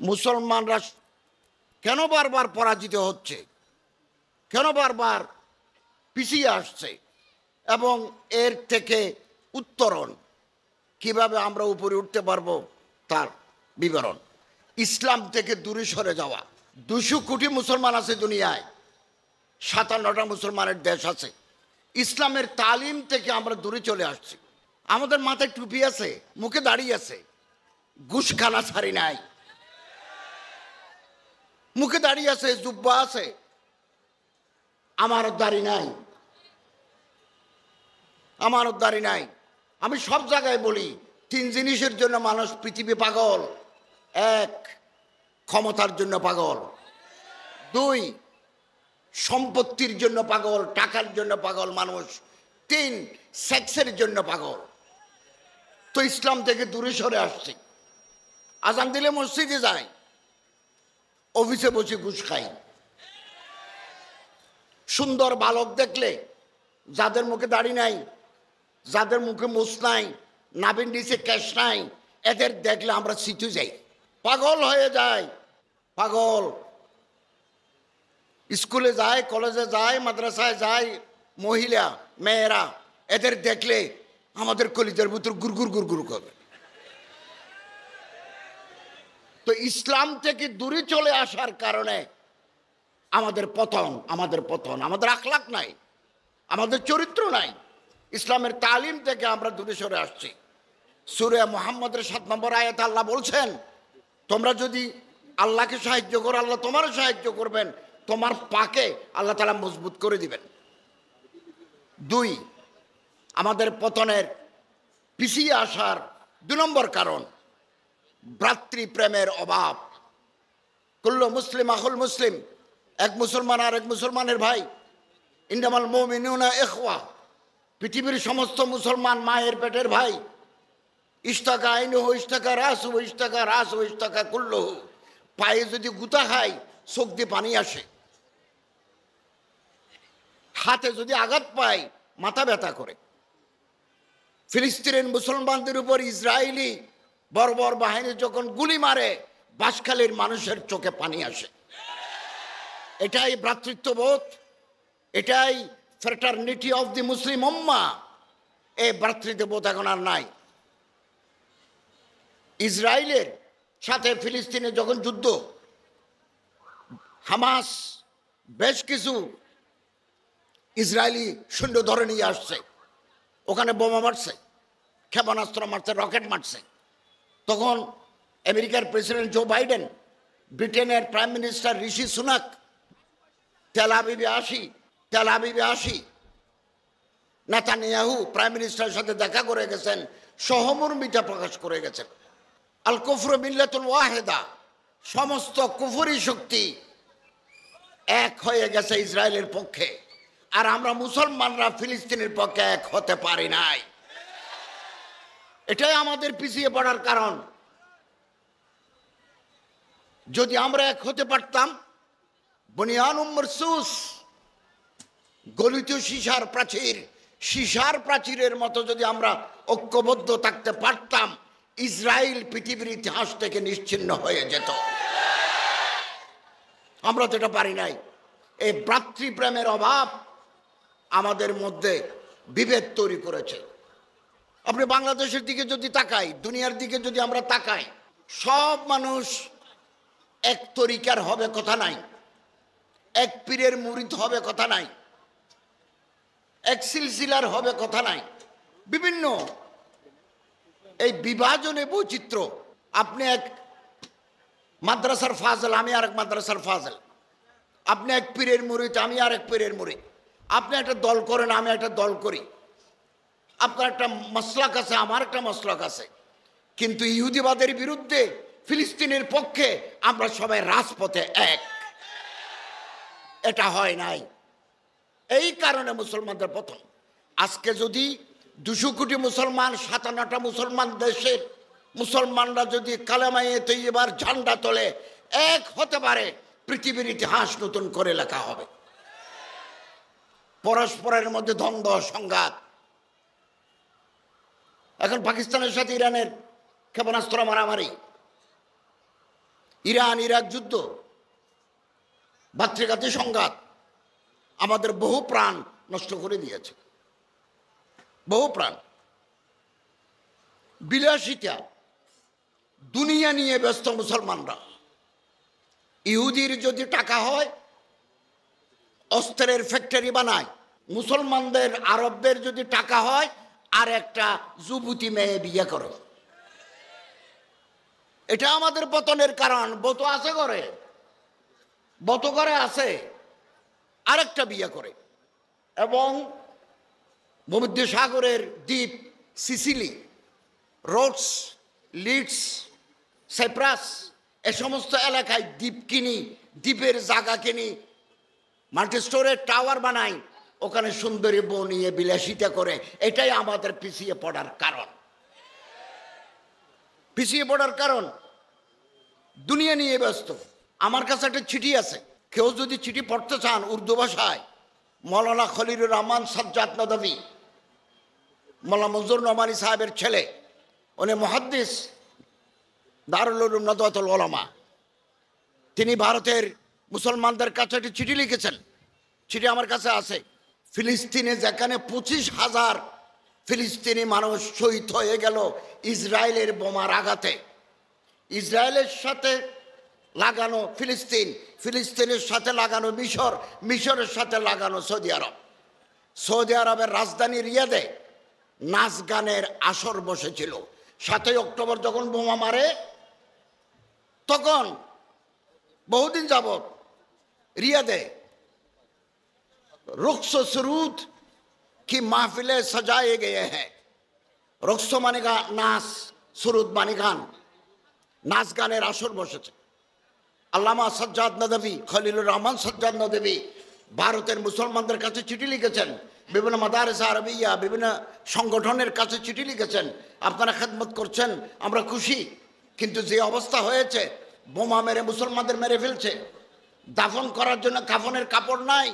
মুসলমানরা কেন বারবার পরাজিত হচ্ছে, কেন বারবার পিছিয়ে আসছে, এবং এর থেকে উত্তরণ কিভাবে আমরা উপরে উঠতে পারবো তার বিবরণ। ইসলাম থেকে দূরে সরে যাওয়া। 200 কোটি মুসলমান আছে দুনিয়ায়, 57টা মুসলমানের দেশ আছে। ইসলামের তালিম থেকে আমরা দূরে চলে আসছি। আমাদের মাথায় টুপি আছে, মুখে দাড়ি আছে, ঘুষখানা ছাড়ি নাই, মুখে দাড়ি আছে, জুব্বা আছে, আমারও দাড়ি নাই, আমারও দাড়ি নাই। আমি সব জায়গায় বলি 3 জিনিসের জন্য মানুষ পৃথিবী পাগল। 1, ক্ষমতার জন্য পাগল। 2, সম্পত্তির জন্য পাগল, টাকার জন্য পাগল মানুষ। 3, সেক্সের জন্য পাগল। তো ইসলাম থেকে দূরে সরে আসছি। আজান দিলে মসজিদে যাই, অফিসে বসে ঘুষ খাই। সুন্দর বালক দেখলে, যাদের মুখে দাড়ি নাই, যাদের মুখে মুছ নাই, নাভির নিচে ক্যাশ নাই, এদের দেখলে আমরা সিটু যাই, পাগল হয়ে যায়। পাগল। স্কুলে যায়, কলেজে যায়, মাদ্রাসায় যায়, মহিলা মেয়েরা, এদের দেখলে আমাদের কলিজার ভিতর গুরগুর গুরগুর করে। তো ইসলাম থেকে দূরে চলে আসার কারণে আমাদের পতন, আমাদের আখলাক নাই, আমাদের চরিত্র নাই। ইসলামের তালিম থেকে আমরা দূরে সরে আসছি। সূরা মুহাম্মদের 7 নম্বর আয়াতে আল্লাহ বলছেন, তোমরা যদি আল্লাহকে সাহায্য করো, আল্লাহ তোমারও সাহায্য করবেন, তোমার পাকে আল্লাহ তাআলা মজবুত করে দিবেন। 2, আমাদের পতনের, পিছিয়ে আসার 2 নম্বর কারণ ভ্রাতৃপ্রেমের অভাব। কুল্লু মুসলিম আখুল মুসলিম, এক মুসলমান আর এক মুসলমানের ভাই। ইন্নামাল মুমিনুনা ইখওয়া, পৃথিবীর সমস্ত মুসলমান মায়ের পেটের ভাই। ইশতাকা আইনুহু ইশতাকা রাসুহু ইশতাকা রাসুহু ইশতাকা কুল্লুহু। পায়ে যদি গুতা খায় চোখ দিয়ে পানি আসে, হাতে যদি আঘাত পায় মাথা ব্যথা করে। ফিলিস্তিনের মুসলমানদের উপর ইসরায়েলি বর্বর বাহিনী যখন গুলি মারে, বাঁশখালীর মানুষের চোখে পানি আসে। এটাই ভ্রাতৃত্ববোধ, এটাই ফ্র্যাটারনিটি অফ দি মুসলিম উম্মাহ। এই ভ্রাতৃত্ববোধ এখন আর নাই। ইসরায়েলের সাথে ফিলিস্তিনে যখন যুদ্ধ, হামাস বেশ কিছু ইসরায়েলি সৈন্য ধরে নিয়ে আসছে, ওখানে বোমা মারছে, ক্ষেপণাস্ত্র মারছে, রকেট মারছে। তখন আমেরিকার প্রেসিডেন্ট জো বাইডেন, ব্রিটেনের প্রাইম মিনিস্টার ঋষি সুনাক তেল আবিবে আসি নেতানিয়াহু প্রাইম মিনিস্টারের সাথে দেখা করে গেছেন, সহমর্মিতা প্রকাশ করে গেছেন। আল কুফরু মিল্লাতুল ওয়াহিদা, সমস্ত কুফরি শক্তি এক হয়ে গেছে ইসরায়েলের পক্ষে, আর আমরা মুসলমানরা ফিলিস্তিনের পক্ষে এক হতে পারি নাই। এটাই আমাদের পিছিয়ে পড়ার কারণ। যদি আমরা এক হতে পারতাম, বুনিয়ানুম মারসুস, গলিত সীসার প্রাচীরের মতো যদি আমরা ঐক্যবদ্ধ থাকতে পারতাম, ইসরায়েল পৃথিবীর ইতিহাস থেকে নিশ্চিহ্ন হয়ে যেত। আমরা তো এটা পারি নাই। এই ভ্রাতৃপ্রেমের অভাব আমাদের মধ্যে বিভেদ তৈরি করেছে। আপনি বাংলাদেশের দিকে যদি তাকাই, দুনিয়ার দিকে যদি আমরা তাকাই, সব মানুষ এক তরিকার হবে কথা নাই, এক পীরের মুরিদ হবে কথা নাই, এক সিলসিলার হবে কথা নাই। বিভিন্ন এই বিভাজনে বৈচিত্র্য। আপনি এক মাদ্রাসার ফাজল, আমি আর এক মাদ্রাসার ফাজল। আপনি এক পীরের মুরিদ, আমি আর এক পীরের মুরিদ। আপনি একটা দল করেন, আমি একটা দল করি। আপনার একটা মাসলাক আছে, আমার একটা মাসলাক আছে। কিন্তু ইহুদিবাদের বিরুদ্ধে, ফিলিস্তিনের পক্ষে আমরা সবাই রাজপথে এক। এটা হয় নাই। এই কারণে মুসলমানদের পতন। আজকে যদি 200 কোটি মুসলমান, 57টা মুসলমান দেশের মুসলমানরা যদি কালেমায়ে তৈয়বার ঝান্ডা তোলে, এক হতে পারে, পৃথিবীর ইতিহাস নতুন করে লেখা হবে। পরস্পরের মধ্যে দ্বন্দ্ব, সংঘাত। এখন পাকিস্তানের সাথে ইরানের ক্ষেপণাস্ত্র মারামারি, ইরান ইরাক যুদ্ধ, ভাতৃঘাতী সংঘাত আমাদের বহু প্রাণ নষ্ট করে দিয়েছে, বহু প্রাণ। বিলাসিতা, দুনিয়া নিয়ে ব্যস্ত মুসলমানরা। ইহুদির যদি টাকা হয় অস্ত্রের ফ্যাক্টরি বানায়, মুসলমানদের আরবদের যদি টাকা হয় আর একটা যুবতী মেয়ে বিয়ে করে। এটা আমাদের পতনের কারণ। বত আছে করে, বত করে আছে, আরেকটা বিয়ে করে। এবং ভূমধ্যসাগরের দ্বীপ সিসিলি, রোডস, লিডস, সাইপ্রাস, এ সমস্ত এলাকায় দ্বীপ কিনি, দ্বীপের জায়গা কিনি, মাল্টি স্টোরের টাওয়ার বানাই, ওখানে সুন্দরী বউ নিয়ে বিলাসিতা করে। এটাই আমাদের পিছিয়ে পড়ার কারণ। পিছিয়ে পড়ার কারণ দুনিয়া নিয়ে ব্যস্ত। আমার কাছে একটা চিঠি আছে, কেউ যদি চিঠি পড়তে চান উর্দু ভাষায়, মৌলানা খলিলুর রহমান সাজ্জাদ নদভী, মৌলানা মনজুর নোমানী সাহেবের ছেলে, উনি মুহাদ্দিস, দারুল উলুম নদওয়াতুল উলামা। তিনি ভারতের মুসলমানদের কাছে একটি চিঠি লিখেছেন, চিঠি আমার কাছে আছে। ফিলিস্তিনে যেখানে 25,000 ফিলিস্তিনি মানুষ শহীদ হয়ে গেল ইসরায়েলের বোমার আঘাতে, ইসরায়েলের সাথে লাগানো ফিলিস্তিন, ফিলিস্তিনের সাথে লাগানো মিশর, মিশরের সাথে লাগানো সৌদি আরব। সৌদি আরবের রাজধানী রিয়াদে নাচ গানের আসর বসেছিল। 7ই অক্টোবর যখন বোমা মারে, তখন বহুদিন যাবৎ रियादे रुख्स सरूद की महफिलें सजाए गए हैं। रुख्स माने गा नाच, सुरूद माने गान, नाच गानेर आसर बसेছে। আল্লামা সাজ্জাদ নদভী, খলিলুর রহমান সাজ্জাদ নদভী ভারতের মুসলমানদের কাছে চিঠি লিখেছেন, বিভিন্ন মাদারিস আরবিয়া, বিভিন্ন সংগঠনের কাছে চিঠি লিখেছেন, আপনারা খেদমত করছেন, আমরা খুশি। কিন্তু যে অবস্থা হয়েছে, বোমা মেরে মুসলমানদের মেরে ফেলছে, দাফন করার জন্য কাফনের কাপড় নাই।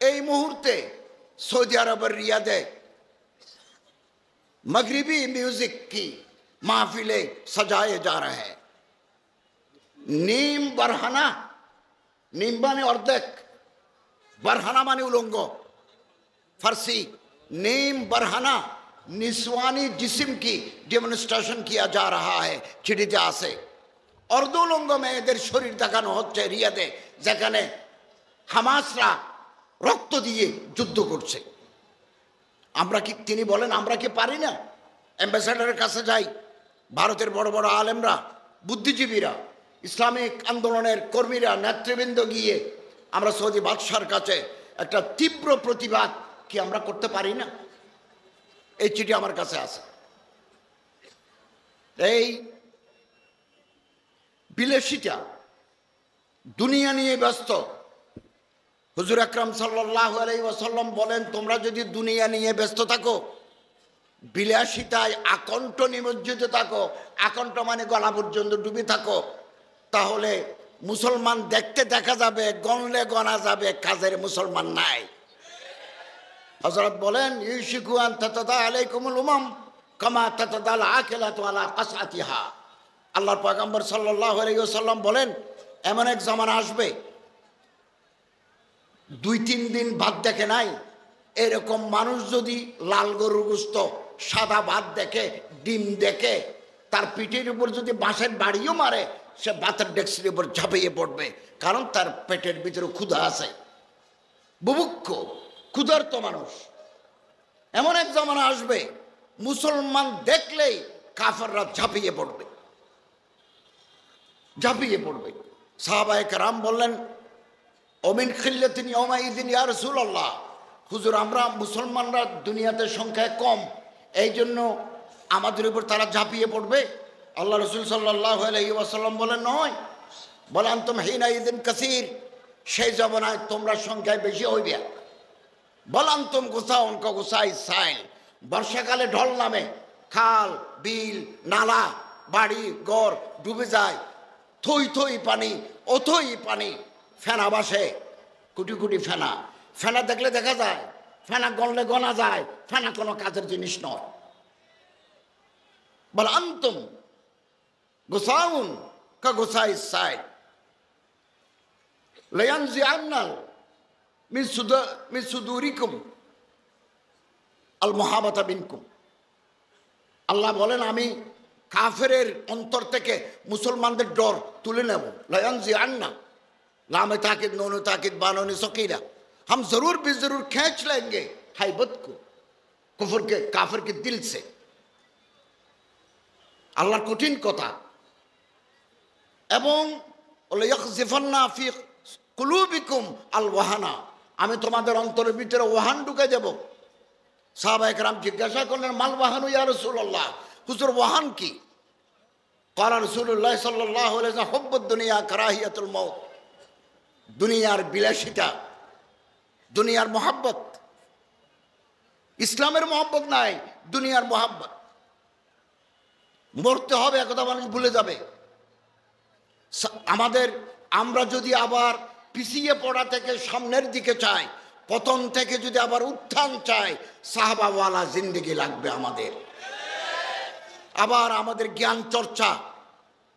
এই মুহূর্তে সৌদি আরবের রিয়াদে मगरिबी म्यूजिक की महफिलें सजाए जा रहे हैं। नीम बरहाना, नीम माने अर्धेक, बरहाना माने उलंग, फारसी नीम बरहाना निस्वानी जिस्म की डेमोन्स्ट्रेशन किया जा रहा है। चिठिते आसे अर्धउलंग मेয়েদের শরীর দেখানো হচ্ছে রিয়াদে, যেখানে হামাসরা রক্ত দিয়ে যুদ্ধ করছে। আমরা কি, তিনি বলেন আমরা কি পারি না? অ্যাম্বাসেডারের কাছে যাই, ভারতের বড় বড় আলেমরা, বুদ্ধিজীবীরা, ইসলামিক আন্দোলনের কর্মীরা, নেতৃবৃন্দ গিয়ে আমরা সৌদি বাদশার কাছে একটা তীব্র প্রতিবাদ কি আমরা করতে পারি না? এই চিঠি আমার কাছে আছে। এই বিলাসিতা, দুনিয়া নিয়ে ব্যস্ত। হুজুর আকরাম সাল্লাল্লাহু আলাইহি ওয়াসাল্লাম বলেন, তোমরা যদি দুনিয়া নিয়ে ব্যস্ত থাকো, বিলাসিতায় আকণ্ঠ নিমজ্জিত থাকো, আকণ্ঠ মানে গলা পর্যন্ত ডুবে থাকো, তাহলে মুসলমান দেখতে দেখা যাবে, গণলে গণা যাবে, কাজের মুসলমান নাই। হযরত বলেন, ইউশিকু আন তাতাদা আলাইকুমুল উমাম কামা তাতাদাল আকিলাতু আলা কাসআতিহা। আল্লাহর পয়গম্বর সাল্লাল্লাহু আলাইহি ওয়াসাল্লাম বলেন, এমন এক জামানা আসবে 2-3 দিন ভাত দেখে নাই, এরকম মানুষ যদি লাল গরুর গোশত, সাদা ভাত দেখে, ডিম দেখে, তার পিঠের উপর যদি বাঁশের বাড়িও মারে, সে ভাতের ডেক্সির উপর ঝাঁপিয়ে পড়বে, কারণ তার পেটের ভিতরে ক্ষুধা আছে। বুভুক্ষ ক্ষুধার্ত মানুষ। এমন এক জামানা আসবে, মুসলমান দেখলেই কাফেররা ঝাঁপিয়ে পড়বে, ঝাঁপিয়ে পড়বে। সাহাবায়ে কেরাম বললেন, অমিন খিল্লাতিন ইয়াউমাইযিন ইয়া রাসূলুল্লাহ, হুজুর আমরা মুসলমানরা দুনিয়াতে সংখ্যায় কম, এই জন্য আমাদের উপর তারা ঝাঁপিয়ে পড়বে। আল্লাহ রাসূল সাল্লাল্লাহু আলাইহি ওয়াসাল্লাম বলেন, নয়, বলেন তুম হিনাইযিন কাসীর, সেই জমানায় তোমরা সংখ্যায় বেশি হইবে। বলেন তুম গুসাউন কা গুসাই সাইল, বর্ষাকালে ঢল নামে, খাল বিল নালা বাড়ি ঘর ডুবে যায়, থই থই পানি, অথই পানি, ফেনা বাসে, কোটি কোটি ফেনা। ফেনা দেখলে দেখা যায়, ফেনা গণলে গণা যায়, ফেনা কোনো কাজের জিনিস নয়। বল আনতুম গুসাউন কাগোসাই সাইড লায়ানজিআন্না মিন সুদুরিকুম আল মুহাবাতা বিনকুম। আল্লাহ বলেন আমি কাফেরের অন্তর থেকে মুসলমানদের ডর তুলে নেব। লায়ানজিআন্না लामे ताकिद नोनो ताकिद बानो ने सकीला, हम जरूर भी जरूर खींच लेंगे हाइबत को कुफर के काफिर के दिल से। अल्लाह कठिन कथा एवं यखजिफन्ना फी कुलूबिकुम अल वहाना, आमी तुम्हादेर अंतरेर भितरे वहान ढुके देब। साहाबाए केराम जिज्ञासा करलेन माल वहानु या रासूलुल्लाह, हुजूर वहान की? क़ाला रासूलुल्लाह सल्लल्लाहु अलैहि वसल्लम हुब्बुद दुनिया कराहियतुल मौत, दुनियार বিলাসিতা, दुनियार मोहब्बत, इस्लामेर मोहब्बत नाई, दुनियार मोहब्बत। मरते होबे एकथा मानुष भूले जाबे। आमादेर आमरा जोदि आबार पिछिए पड़ा थेके सामनेर दिके चाই, पतन थेके जोदि आबार उत्थान चाই, साहाबावाला जिंदगी लागबे आमादेर। आबार आमादेर ज्ञान चर्चा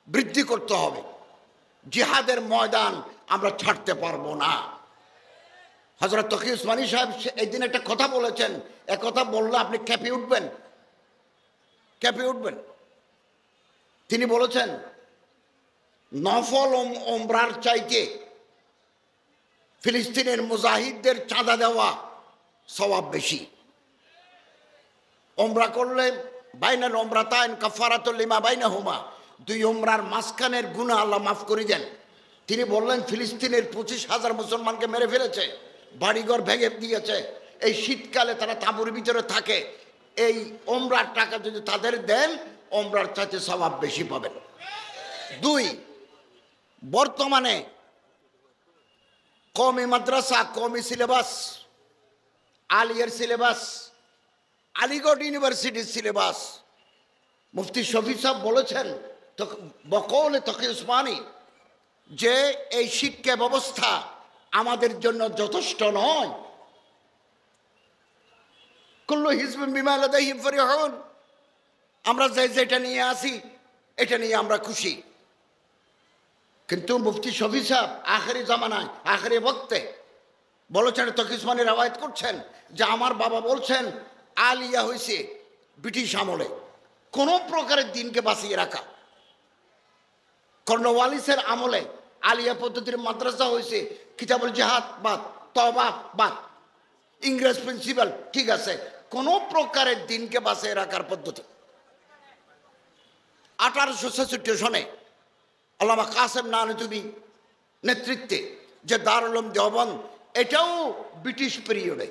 बृद्धि करते होबे। जिहादेर मयदान আমরা ছাড়তে পারবো না। হযরত তকি উসমানী সাহেব একদিন একটা কথা বলেছেন, এক কথা বললে আপনি কেঁপে উঠবেন, কেঁপে উঠবেন। তিনি বলেছেন নফল ওমরার চাইতে ফিলিস্তিনের মুজাহিদদের চাঁদা দেওয়া সওয়াব বেশি। ওমরা করলে বাইনাল ওমরাতাইন কাফারাতুল লিমা বাইনাহুমা, দুই ওমরার মাঝখানের গুনাহ আল্লাহ মাফ করে দেন। তিনি বললেন ফিলিস্তিনের 25,000 মুসলমানকে মেরে ফেলেছে, বাড়িঘর ভেঙে দিয়েছে, এই শীতকালে তারা তাঁবুর ভিতরে থাকে, এই ওমরার টাকা যদি তাদের দেন ওমরার চাইতে সওয়াব বেশি পাবেন। দুই, বর্তমানে কওমি মাদ্রাসা, কওমি সিলেবাস, আলিয়ার সিলেবাস, আলিগড় ইউনিভার্সিটির সিলেবাস, মুফতি শফি সাহেব বলেছেন বকৌলে তকি উসমানী যে এই শিক্ষা ব্যবস্থা আমাদের জন্য যথেষ্ট নয়। কুল্লু হিজবিন বিমা লাদাইহিম ফারিহুন, আমরা যেটা নিয়ে আসি এটা নিয়ে আমরা খুশি। কিন্তু মুফতি শফি সাহেব আখেরি জামানায় আখেরি বক্তে বলেছেন, তকি উসমানী রওয়ায়াত করছেন যে আমার বাবা বলছেন আলিয়া হয়েছে ব্রিটিশ আমলে কোনো প্রকারের দিনকে বাঁচিয়ে রাখা। কর্নওয়ালিসের আমলে আলিয়া পদ্ধতির মাদ্রাসা হয়েছে কিতাবুল জিহাদ বাদ, তওবা বাদ, ইংরেজ প্রিন্সিপাল ঠিক আছে, কোন প্রকারের দিনকে বাঁচিয়ে রাখার পদ্ধতি। 1866 সনে আল্লামা কাসেম নানুতুবি নেতৃত্বে যে দারুল উলুম দেওবন্দ, এটাও ব্রিটিশ পিরিয়ডে,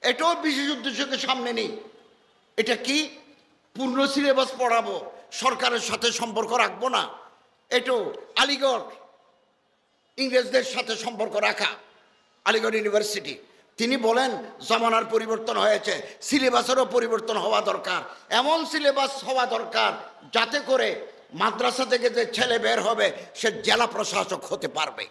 এটাও বিশেষ উদ্দেশ্যকে সামনে নেই। এটা কি পূর্ণ সিলেবাস পড়াবো, সরকারের সাথে সম্পর্ক রাখবো না, এটাও আলিগড় ইংরেজদের সাথে সম্পর্ক রাখা, আলিগড় ইউনিভার্সিটি। তিনি বলেন জামানার পরিবর্তন হয়েছে, সিলেবাসেরও পরিবর্তন হওয়া দরকার, এমন সিলেবাস হওয়া দরকার যাতে করে মাদ্রাসা থেকে যে ছেলে বের হবে সে জেলা প্রশাসক হতে পারবে।